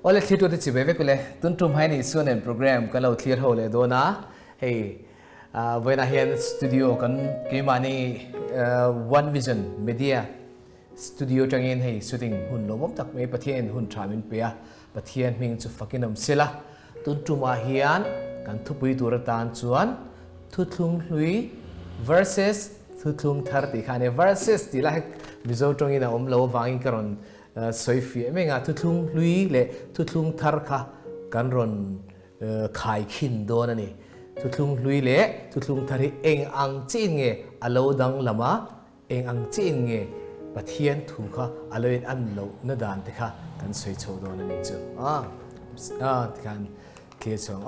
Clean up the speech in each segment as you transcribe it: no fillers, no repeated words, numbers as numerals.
Oleh clear tu cibai ve kule tuntum hai ni suanen program kalau clear ho le do na hey when I hear studio kan kimani One Vision Media studio changin hey shooting hun lomom tak me pathian hun tramin pe pathian ming chu fakinam sela tuntum a hian kan thupui tur tan chuan thuthlung hlui versus thuthlung thar ti khane versus ti la mizo tongin a om lo wangin karon soi fi menga thuthlung hlui le thuthlung thar kha kan ron khai khin do na ni thuthlung hlui le thuthlung thari eng ang chin nge alo dang lama eng ang chin nge pathian thu kha aloin an lo na dan te kha kan soi chho do na ni chu ti kan ke chong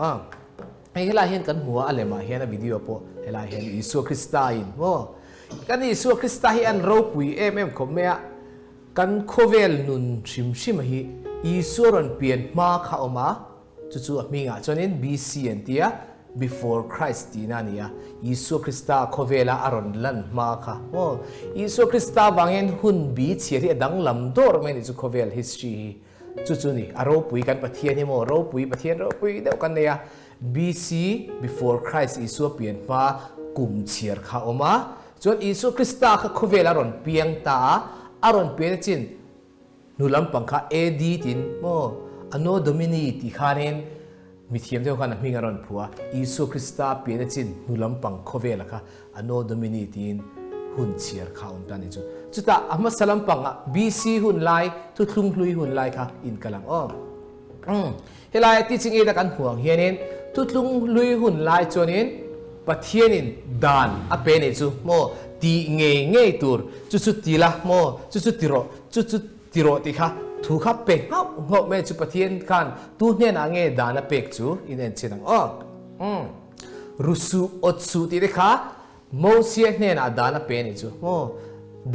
ai hela hian kan huwa alema hian a video po hela hian Isu Krista in mo kan Isu Krista hi an ro pui em khomea kan khovel nun shim hi Isu ron pian ma kha oma chu minga chonin BC antia before Christ dinania Isu Krista khovela aron lan ma kha mo Isu Krista wangen hun bi chiri dang lam dor me ni chu khovel history chu ni aro pui kan pathian ni mo ro pui pathian ro pui deu kan ne ya BC before Christ Isu pian ma kum chiar kha oma chon Isu Krista kha khovela ron piang ta aron pian chin nulam pangkha AD tin mo ano domini ti khanen mithiam deu kan hming aron phua Isu Krista pian chin nulam pang khovela kha ano domini tin hun chiar kha om ta ni chu chuta ama salam panga BC hun lai tu thlung hlui hun lai kha in kalang helai teaching e da kan huang hianin tu thlung hlui hun lai chonin pathianin dan a pe ni chu mo ti nge tur chu tila mo chu tiro ti kha thu kha pe ngo me chu pathian khan tu hne na nge dan a pek chu in en chinang rusu otsu ti kha mosia hne na dan a pe ni chu mo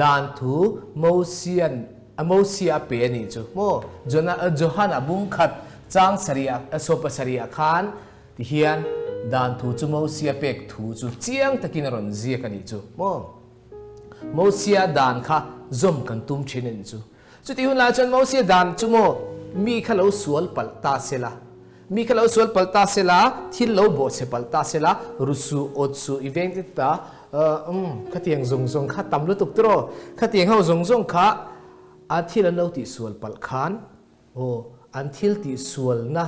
dan thu mosia pe ni chu mo johana bung khat chang saria asopa saria khan ti hian dan thu chu mosia pek thu chu chiang takin ron zia kani chu mo mosia dan kha zom kan tum chinen chu chuti hun la chan mosia dan chu mo mi khalo sual palta sela mi khalo sual palta sela thil lo bo se palta sela rusu otsu event ta khatiang zong kha tam lu tuk tro khatiang hau zong kha a thil an lo ti sual pal khan an thil ti sual na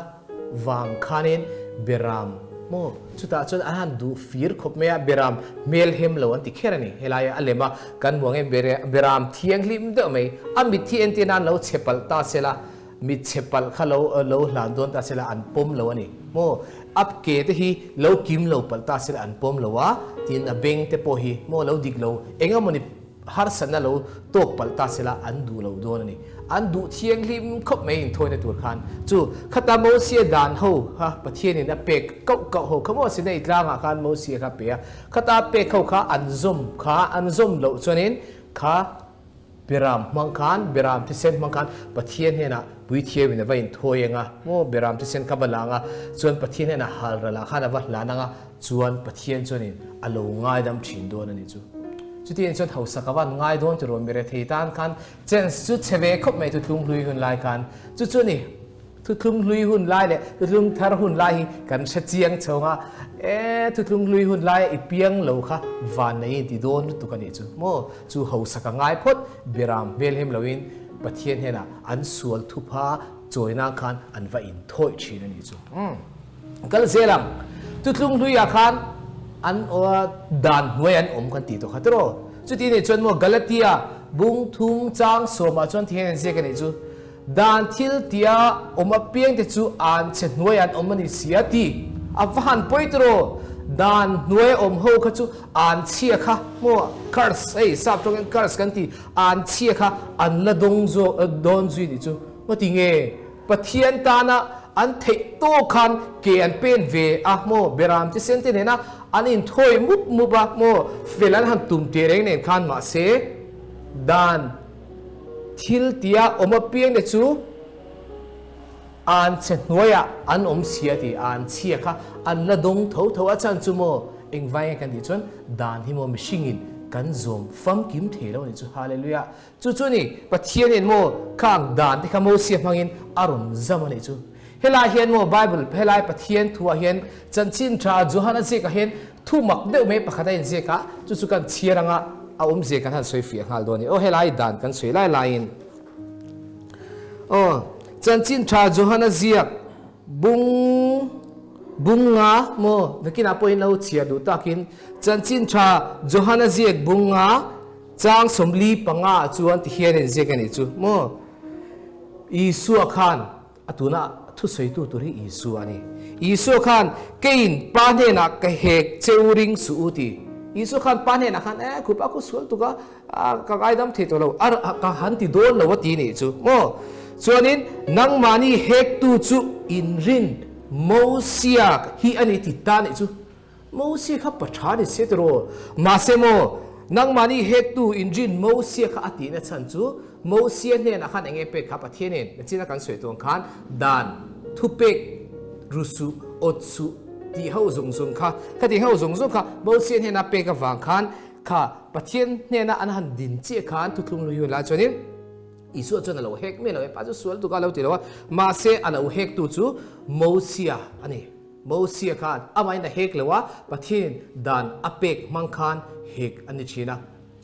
wang khanin beram mo chuta chon ahan du fir khop mea beram mel hem lo an ti kherani helaya alema kan muange beram thiang lim de mai amit thi en tinan lo chepal ta sela mi chepal khalo lo hlan don ta sela an pom lo ani mo ap ke te hi lo kim lo pal ta sela an pom lo wa tin a beng te po hi mo lo dik lo enga moni har sanna lo tok pal ta sela an du lo don ani an du thiang lim khop mai in thoi na tur khan chu khata mo sia dan ho ha pathian in a pek kau ho khamo se nei tlanga khan mo sia kha pe khata pe khau kha an zom lo chonin kha beram mangkhan beram thisen mangkhan pathian hena bui thieu in a vain thoyenga mo beram thisen kabalanga chuan pathian hena hal rala khana wa lananga chuan pathian chonin alo ngai dam thin don ani chu chuti en chon hausa kawan ngai don chu rom mere theitan khan chen chu cheve khop mai tu tlung hlui hun lai khan chu ni tu tlung hlui hun lai le tu tlung thar hun lai kan sha chiang chonga tu tlung hlui hun lai I piang lo kha van nei ti don tu kan ni chu mo chu hausa ka ngai phot beram belhem loin pathian hena an sual thupa choina khan an va in thoi thin ani chu kal zelam tu tlung hlui ya khan an dan hnuai an om kan ti to khatro chuti ni chon mo galatia bung thum chang soma chon thien se kan ni chu dan thil tia oma piang te chu an che hnuai an om ani sia ti avan poitro dan hnuai om ho kha chu an chia kha mo curse ei sap tong curse kan ti an chia kha an la dong zo don zui ni chu mo ti nge pathian ta na an thei to khan ke an pen ve mo beram ti sente ne na anin thoi muba mo felan han tum te reng nen khan ma se dan thil tia oma piang de chu an chen noya an om sia ti an chia kha an la dong tho a chan chu mo eng vai kan di chon dan hi mo mishingin กันซมฟัมกิมเทแล้วนี่จูฮาเลลูยาจูนี่ปะเทียนเห็นโมข้างด่านที่ขโมยเสียมังอินอารมณ์จำมันนี่จูเฮลาเห็นโมไบเบิลเฮลาปะเทียนทัวเห็นจันชินทราจูฮันเซกเห็นทุ่มักเดวไม่ปะขัดเห็นเซกะจูกันเชียรังะเอาเซกันท่านสวยฝีฮัลโดนี่โอเฮลาด่านกันสวยไล่ลายอินโอ้จันชินทราจูฮันเซียกบุงงาโมนักกินอาปอยนเอาเชียดูตากินจันชินชาโจฮันเซียกบุงงาจางสมลีปังอาจวนที่เฮียนเซกันนี่จูโมอีสัวขันอตุนะทุสวยตุรีอีสัวนี่อีสัวขันเกินปานเฮนักเฮกเจวริงสูติอีสัวขันปานเฮนักขันคุปะคุสวลตุกะกะไกดำเทตัวเรากะหันติโดนเราวัตีนี่จูโมส่วนนี้นังมานีเฮกตูจูอินรินโมเสียฮีอันนี้ติดตานี่จูโมเสียขับประชานี่เสียตัวมาเซโมนังมานีเฮกตูอินรินโมเสียขับอติเนี่ยฉันจูโมเสียเนี่ยนักขันเองเป็ดขับประเทศเนี่ยนั่นจีนักการสวยตัวขันดานทุเป็กรุสุอดสุที่เขาส่งค่ะถ้าที่เขาส่งค่ะโมเสียเนี่ยนับเป็กกับฟังขันค่ะประเทศเนี่ยนักอันหันดินเจ้าขันทุกลุงลุยเวลาจนนี้อีส่วนจนเราเฮกไม่เราปัจจุบันตัวก็เราติดแล้วว่ามาเสอันเราเฮกตัวจูโมเซียอันนี้โมเซียขันอาไม่ได้เฮกเลยว่าประเทศด่านอเปกมังคันเฮกอันนี้ชีนะ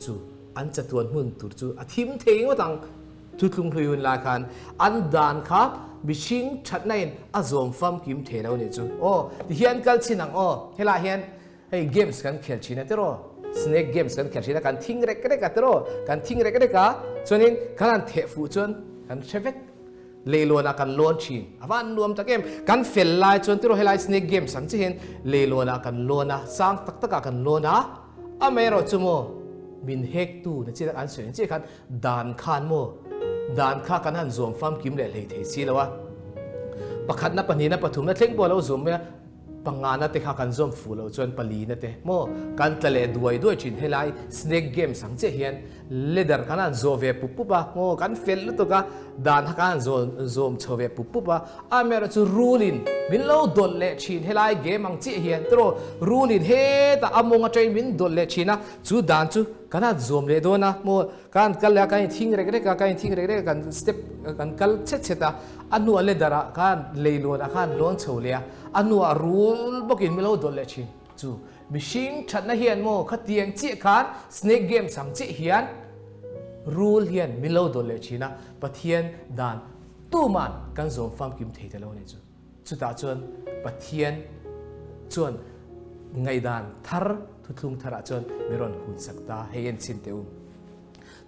จูอันจะตัวหุ่นตัวจูอาทิมเทงว่าต่างทุกลุงพยุนลาคันอันด่านครับบิชิงชัดในอาซอมฟัมกิมเทแล้วนี่จูโอ้ที่เฮียนกัลชินังโอ้เฮลาเฮียนให้เกมส์กันเขียนชีนะเตโรSnake Games กันแข่งขันกันทิ้งเร็กๆกันตลอดกันทิ้งเร็กๆกันจนนี้กันเทฟูจนกันเชฟเวกเลยล้วนกันล้วนชินอาวันรวมตะเกมกันเฟลไลจนที่เราให้ไล Snake Games สังเกตเห็นเลยล้วนกันล้วนนะสร้างตักกันล้วนนะอเมริกาจุโมมินเฮกตูนั่นจีกันสวยจีกันดานคานโมดานข้ากันหันโจมฟัมกิมเลยเทซีแล้ววะประคัดนับปนีนับปฐุมนับเท่งบัวเราโจมเนี่ยปังงานนั่นเตะข้ากันซอมฟูเราจนปลีนั่นเตะโมกันทะเลด้วยจินเฮลัย Snake Game สังเจเฮียนเลเดอร์กันนั่นโจเวปุ๊บปะโมกันเฟลตัวก็ดานฮักกันโจมโชเวปุ๊บปะอเมริการูลินมินเราดอลเลชินเฮลัยเกมมังเจเฮียนตัวรูลินเฮแต่อมงอาใจมินดอลเลชินะจูดานจูกันนั่นโจมเลโดนะโมกันกัลเลกันทิ้งเร็กๆกันทิ้งเร็กๆกันสเต็ปกันกัลเช็ดๆอันนู้นเลเดอร์กันเลยล้วนกันล้วนโชเลียอันนู้นรูลบอกอินมิโลดอลเลชินจูบิชิงชัดนะเฮียนโมขัดเตียงเจี๊ยขัน Snake Game สังเจี๊ยเฮียนรูลเฮียนมิโลดอลเลชินะปะเทียนดานตู้มันกันส่งฟังกิมเทตแล้วนี่จูจุดตาจวนปะเทียนจวนไงดานทาร์ทุกลุงทาร์จวนมิรอนหุ่นสักตาเฮียนสินเตอุม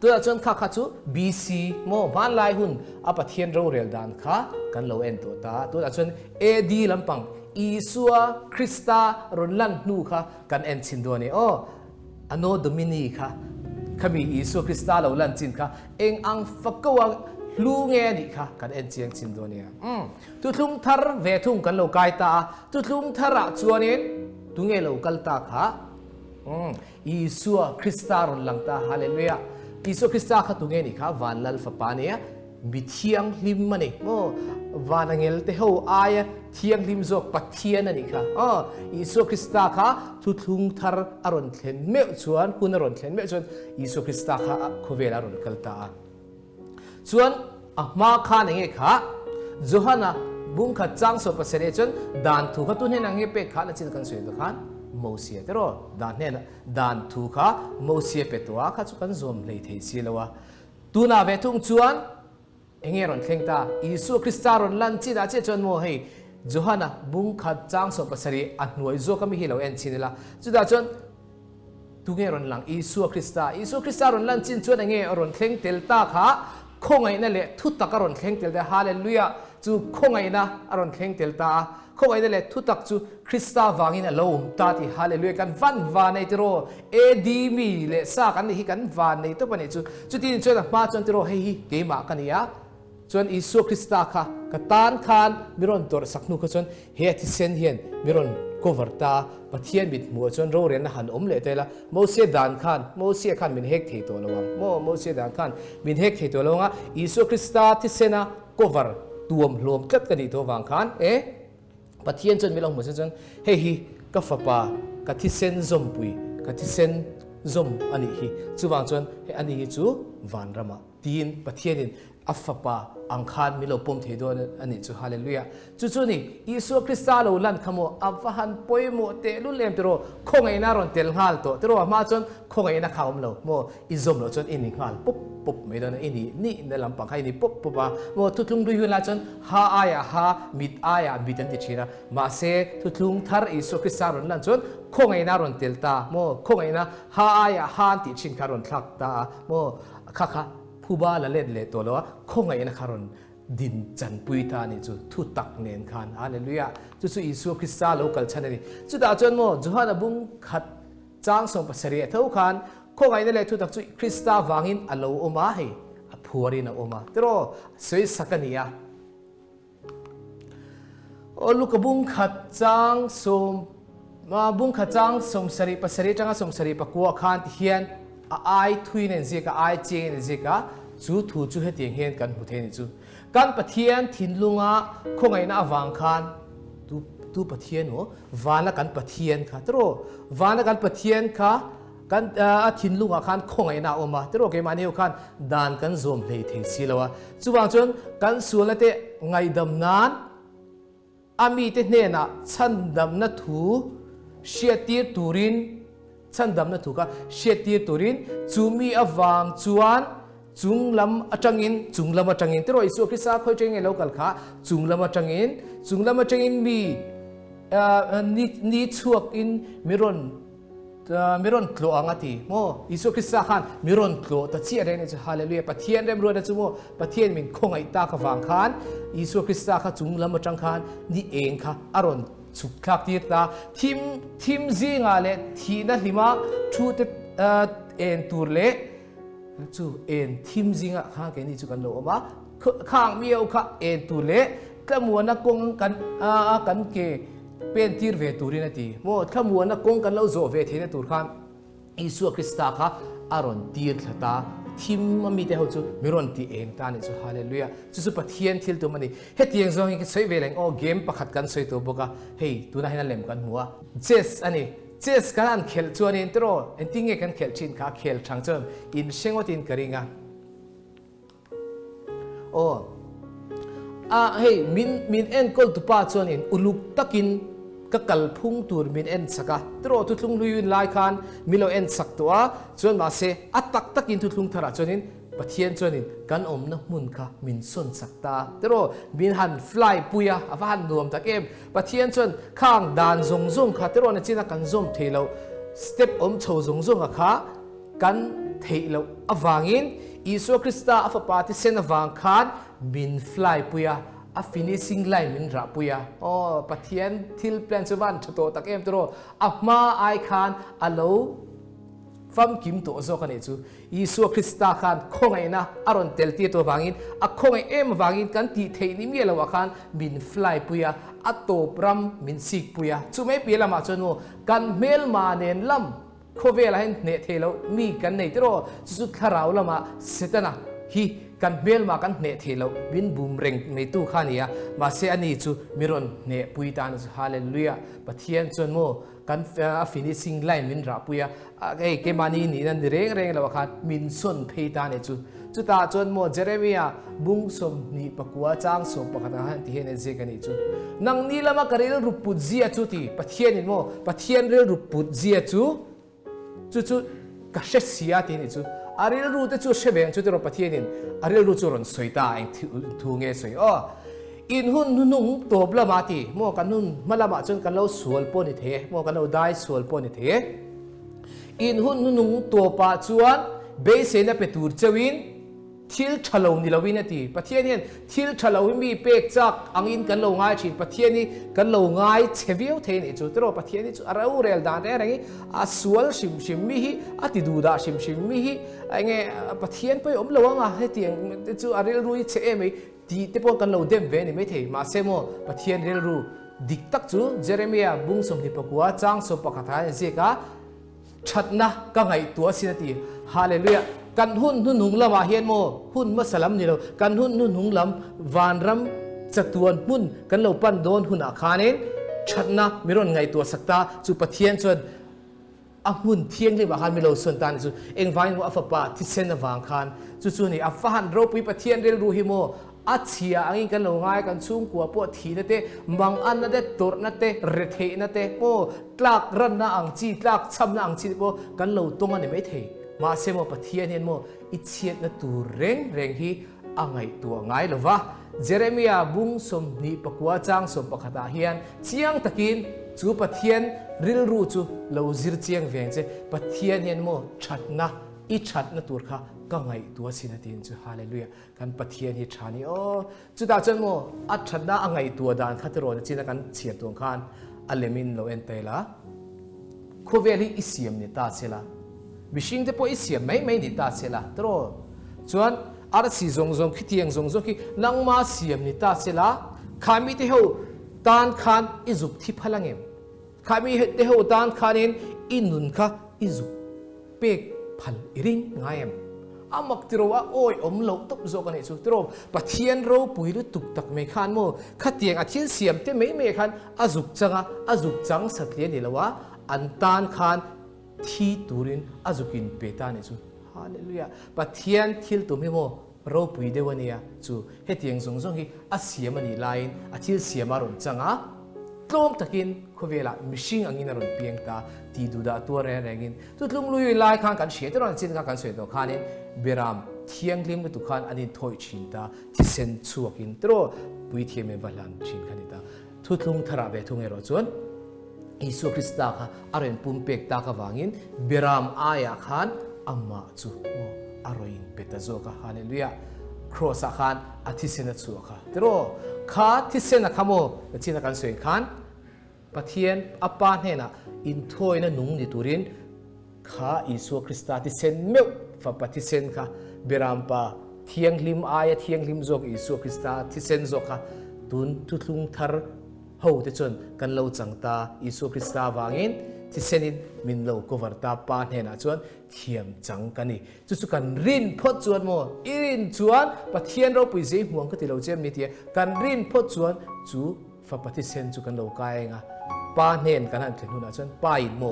ตัวจวนข้าขัดจู BC โมบ้านลายหุ่นอปะเทียนเราเรียลดานข้ากันโลเอ็นตัวตาตัวจวน AD ลำปังอีสัวคริสตารอนลันนูค่ะกันเอ็นชินตัวนี้โอ้อโนโดมินีค่ะขมีอีสัวคริสตาเราลันจินค่ะเองอังฟักกวางลูเงี้ยนี่ค่ะกันเอ็นเจียงชินตัวนี้ตุลุงทาร์เวทุงกันโลกายตาตุลุงทาร์จวนนี้ตุงเอโลกัลตาค่ะอีสัวคริสตารอนลังตาฮาเลลูยาอีสัวคริสตาค่ะตุงเงี้ยนี่ค่ะวันลัลฟปานีมิเทียงลิมมันนี่โอ้วานังเอลเตโฮอายเทียงลิมโซปัทเทียนนี่ค่ะอิสุคริสตาค่ะทุลุงทาร์อารอนเทนเมอชวนคุณอารอนเทนเมอชวนอิสุคริสตาค่ะคุเวลอารอนกัลตาชวนมาข้านังเอกค่ะจูฮันะบุ้งขัดจังสปเสด็จชวนดานทุกตุนเฮนังเอเป็กค่ะนั่นจิตกันสวยตัวค่ะโมเสียเตโรดานเฮนดานทุกค่ะโมเสียเป็ดตัวค่ะจุกันซอมเลยเทซีแล้ววะตุนาเวทุงชวนเองรอนเข่งตาอิสุคริสตารอนลันจิดาเจจวนโมเฮจูฮันะบุ้งขัดจังสปเสด็จอันหน่วยโจก็มีเฮลเอาเอ็นชินละจุดาจวนตุเงรอนหลังอิสุคริสตารอนลันจินชวนเองรอนเข่งเตลตาค่ะคงไงนั่นแหละทุตักอรอนเข่งเตลตาฮาเลลูยาจูคงไงนะอรอนเข่งเตลตาคงไงนั่นแหละทุตักจูคริสตาวางินโลมตาที่ฮาเลลูยากันวันวานในตโรเอดีมีเลสากันนี่กันวันในตัวปนิจุดที่ชวนมาจนตโรเฮฮีเกมากันนี่จนอิสุคริสตาค่ะกตานคานมิรอนตัวสักนุกจนเฮติเซนเฮียนมิรอนcover ตาปะเทียนบิดมัวจนเราเรียนหันเลเตละโมเสดานขันโมเสขันมินเฮกเทตัวระวังโมเสดานขันมินเฮกเทตัวระวังอิสุคริสตาที่เซนะ cover ตัวมลมกัดกันอีตัววังขันปะเทียนจนมิลองมัวจนเฮฮีกัฟปากะที่เซนซอมปุยกะที่เซน zom ani hi chuwang chuan he ani hi chu van rama tin pathianin afapa angkhan milo pom thedon ani chu hallelujah chu chu ni isu krista lo lan khamo avahan poimo te lu lem tro khongai na ron tel ngal to tro ma chon khongai na khawm lo mo izom lo chon ini ngal pop pop me don ini ni na lam pang khai ni pop popa mo tutlung du hu la chon ha aya ha mit aya bitan ti china ma se tutlung thar isu krista ron lan chon khongai na ron tel ta mo khongai na ha aya ha ti chin karon thak ta mo kha khaผู้บ้าละเล่นเลยตัวละคงไงนะคารอนดินจันปุยตานี่จูทุตักเนนคานฮาเลลูยาจูอิสุคริสต์โลกัลชันนี่จูดาจนโมจูฮานะบุงขัดจางส่งปัสเรียเท่าคานคงไงนั่นเลยทุตักจูคริสต์วางินอโลโอมาให้ผัวรีนะโอมาแต่รอสวยสักนี่ยโอลูกบุงขัดจางส่งมาบุงขัดจางส่งสรีปัสเรียจังส่งสรีปักกัวคานที่เฮียนไอทุยเนี่ยสิกะไอเจเนี่ยสิกะจูทูจูเหตียงเฮียนกันหุเทนี่จูกันปะเทียนทินลุงะคงไงนะวางคานตูปะเทียนโอวานะกันปะเทียนค่ะตรอวานะกันปะเทียนค่ะกันทินลุงะคานคงไงนะออกมาตรอเกมาเนี่ยคานดานกันซอมเลยเทสิแล้ววะจูวางจนกันส่วนละเตไงดำนานอามีเตเนี่ยนะฉันดำนะทูเชียตีตูรินฉันดำนะถูกะเชียตีตุรินจูมีอวางจวนจุงลำอัจังอินจุงลำอัจังอินที่เราอิสุคริสต์คอยเจงเอโลกัลค่ะจุงลำอัจังอินมีนี่ชัวกินมิรอนกลัวอังตีโมอิสุคริสต์ขันมิรอนกลัวแต่เชื่อเรื่องนี้จะฮาเลลูยาปะเทียนเรื่องรู้นะจูโมปะเทียนมินคงไอตากวางขันอิสุคริสต์ขันจุงลำอัจังขันนี่เองค่ะอารอนสุขคลักที่ตาทีมซิงอะไรที่นั่นลิมาชูเตเอ็นตูเล่จูเอ็นทีมซิงอ่ะข้างแกนี่จูกันโลมาข้างมีเอาข้าเอ็นตูเล่ถ้ามัวนักกงกันเกเป็นทีร์เวตูรินตีโมถ้ามัวนักกงกันเราโจเวทีนตูร์ขันอิสุคริสต์ค่ะอารอนทีร์ตาทีมมันมีแต่เขาจูมิรอนตีเองตานี่จูฮาเลลูยาจูปะเทียนทิลตัวมันนี่เฮตียงซองยังใช้เวลาโอ้เกมประคัดกันใช้ตัวบุกะเฮ้ยตัวนั้นให้นั่นเล่มกันหัวเจสอันนี้เจสกันเขลชวนอินโตรเอ็นติ้งเอกันเขลชินค่ะเขลช่างจอมอินเชงวัตินกริงะโอ้เฮ้ยมินเอ็นกอลตุปาชวนอินอุลุกตะกินก็กลพุ่งตูร์มินเอ็นสักตรอทุลุงลุยนไลคันมิโลเอ็นสักตัวจนมาเสอัตตักอินทุลุงทาราจนินปะเทียนจนินกันอมนะมุนค่ะมินส่วนสักตาตรอมินหันฟลายปุยะอาฟันรวมตะเกมปะเทียนจนข้างดานซงค่ะตรอในจีนักกันซมเทโลสเต็ปอมโชซงค่ะกันเทโลอวางินอิสุคริสต์อฟปาติเซนอวางคานมินฟลายปุยะfinishing line มินรับปุยะโอ้ปะเทียนทิลเพลนส์วันชโตตะเกมตัวอัพมาไอคานอโลฟัมกิมตัวโซกันเอจูยิสุคริสต์ขันคงไงนะอารอนเตลตีตัววางินอะคงไงวางินกันตีเทนิมีละวะขันมินฟลายปุยะอัตโตปรัมมินซิกปุยะจูไม่เปลี่ยนละมาจนโนกันเมลมาเนนลัมโคเวลาเห็นเนเทโลมีกันในตัวสุดขราวละมาเสตนะฮีกันเบลมากันเนเทโลวินบูมเร่งในตู้ข้านี้มาเสียนี่จูมิรอนเนปุยตานฮาเลลูยาปะเทียนจนโมกันฟินิชิงไลน์มินรับปุยะเอ้เกมานีนี่นั่นเร่งแล้วว่ากันมินส่วนเพยตานจูตาจนโมเจเรมียาบุงสมนี่ปะกัวจางสมปะกันหันที่เห็นเจกันนี่จูนังนี่ละมากระเรื่องรูปปุจเจียจูตีปะเทียนนี่โมปะเทียนเรื่องรูปปุจเจียจูกัชเสียที่นี่จูอาริลรูที่จูเชเบงจูที่เราปะเทียนินอาริลรูจูรอนสวยตาเองทูเงสวยอ๋ออินหุ่นนุ่งตัวบลามาตีโมกันนุ่นมาละมาจนกันเราสวลปนิเทโมกันเราได้สวลปนิเทอินหุ่นนุ่งตัวปะจวนเบสเซนเปตูร์จวินทิลชะลาวนี่เราวินาทีปะเทียนินทิลชะลาวมีเป็กจักอังอินกันเราง่ายชินปะเทียนี่กันเราง่ายเชวิวเทนี่จูที่เราปะเทียนี่จูอะไรอูเรลดานอะไรงี้อาสวลชิมมีฮีอาติดูดาชิมมีฮีไอ้เงี้ยปะเทียนไปอมเราอ่ะให้เตียงจูอะไรรู้เชเอไม่ที่ที่พวกกันเราเดมเวนี่ไม่เทมาเซโมปะเทียนเรลรู้ดิกตักจูเจเรมียบุ้งสมนิปกัวจางสมปะคาถาเจกาชัดนะก็ไงตัวสินาทีฮาเลลูยากันหุ่นหุ่งลำมาเฮียนโมหุ่นมาสลัมนี่เรากันหุ่นหุ่งลำวานรำจัตวนหุ่นกันเราปั้นโดนหุ่นอาคานินชัดนะมิรอนไงตัวสักตาจูปะเทียนจน หุ่นเทียงเลยว่าคันมีเราส่วนตานจูเองไว้ว่าอัฟปะที่เส้นวางคันจู่ๆนี่อัฟหันเราปุยปะเทียนเรียนรู้ฮิโมอัจฉริยะอันนี้กันเราง่ายกันชุ่มกว่าพวกทีนั่นเต้บางอันนั่นเต้ตัวนั่นเต้เรเทนั่นเต้โอ้ตลักรันน่าอังจีตลักช้ำน่าอังจีโอ้กันเราตรงอันนี้ไม่เทมาเสมอปะเทียนเห็นโมอิเชียนั่นตัวเร่งฮีอังไงตัวง่ายหรอวะเจเรมียาบุ้งสมนีปะกัวจางสมปะขตาเฮียนเชียงตะกินจูปะเทียนริลรูจูเราจิรเชียงเวียงเจปะเทียนเห็นโมชัดนะอีชัดนะตัวข้าก็ไงตัวสินาทีนจูฮาเลลูยากันปะเทียนฮิชานีโอ้จุดาจันโมอัดชัดนะอังไงตัวดานขัดรอนจีนักันเฉียดตัวข้านอัลเลมินโลเอนเตล่าโคเวลีอิเซียมนิตาเซล่าวิชิงเตปอิเซียมไม่นิตาเซล่าตรอจวนอาร์ซีซงคิดยังซงคินังมาเซียมนิตาเซล่าขามีเทหูตานขานอิจุกที่พลังเอ็มขามีเทหูตานขานอินุนค่ะอิจุกเป็กพัลริงง่ายเอ็มอามักติโรว่าโอ้ยอมเหลาตุบโซกันเอสุติโรปะเทียนโรปุยลุตุกตักไม่ขันโมขัดเตียงอาทิตย์เสียมเตไม่ขันอาจุกจังสัตเลียนี่ละวะอันตานขันที่ตูรินอาจุกินเปตานี่จูฮาเลลูยาปะเทียนทิลตุมิโมโรปุยเดวันนี้จูเฮตียงซงฮีอาเสียมันนี่ไลน์อาทิตย์เสียมารุนจังอ่ะตลอมตะกินโคเวล่ามิชิงอังอินารอนเพียงตาที่ดูดาตัวแรงกินตุดลุงลุยไลน์ขันกันเสียตลอดจินกันเสียตัวขันนี่เบรามเทียงลิมตุขันอันนี้ถอยชินตาที่เซนชัวกินตรอปุยเทียมเอวัลันชินขันนี่ตาทุดลุงทราเวทุงเอรอจวนอิสุคริสตาค่ะอารมณ์ปุ่มเป็กตากวางินเบรามอายาขันอัมมาจูอารมณ์เปตโซค่ะฮาเลลูยาครอสขันอาทิเซนชัวค่ะตรอข้าที่เซนขโมจินกันสวยขันปะเทียนอปานเฮนะอินทอยนะนุ่งนิตุรินข้าอิสุคริสตาที่เซนเมวฟ้าปฏิเซนค่ะเบรามปาเทียงลิมอายเทียงลิมจกอิสุคริสตาที่เซนจกค่ะตุนทุลุงทาร์หูที่จนกันเล่าจังตาอิสุคริสตาวางินที่เซนินมินเล่าก็วาร์ตาปานเฮนะจวนเทียมจังกันนี่จุกันรินพดจวนโมอิรินจวนปะเทียนเราปุยเสียห่วงก็ที่เราเจมนี่เทียกันรินพดจวนจูฟ้าปฏิเซนจุกันเล่ากายงะปานเฮนกันนั่นถึงนู่นจวนปาอินโม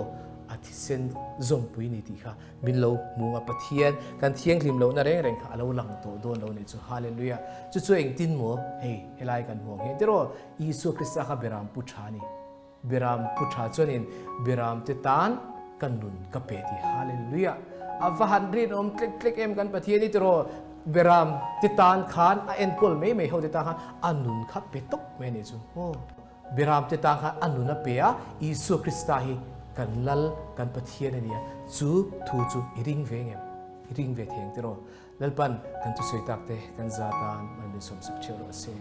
อาทิเซนซงปุยนี่ทีค่ะมินโลมูงปะเทียนกันเทียงลิมโลน่าเร่งค่ะเราหลังโตโดนเราเนี่ยจูฮาเลลูยาจู่ๆเองตินโมเฮ้เฮลัยกันห่วงเห็นแต่ว่าอิสุคริสต์ค่ะเบรามพุทธานี่เบรามพุทธาจนินเบรามเตตานกันนุนกับเปติฮาเลลูยาอาฟฮันรีนอมคลิกเอ็มกันปะเทียนนี่แต่ว่าเบรามเตตานขานเอ็นกุลไม่เขาเตตานขานอันนุนขับเปตกไม่เนี่ยจูโอ้เบรามเตตานขานอันนุนนับเปียอิสุคริสต์ฮีกันลัลกันปะเทียนเนี่ยจูทูจูอิริงเวงเอ็มอิริงเวทเฮงติโรลัลปันกันตุสวยตักเตกันซาตานมันเป็นสมสุขเชื่อเราเสีย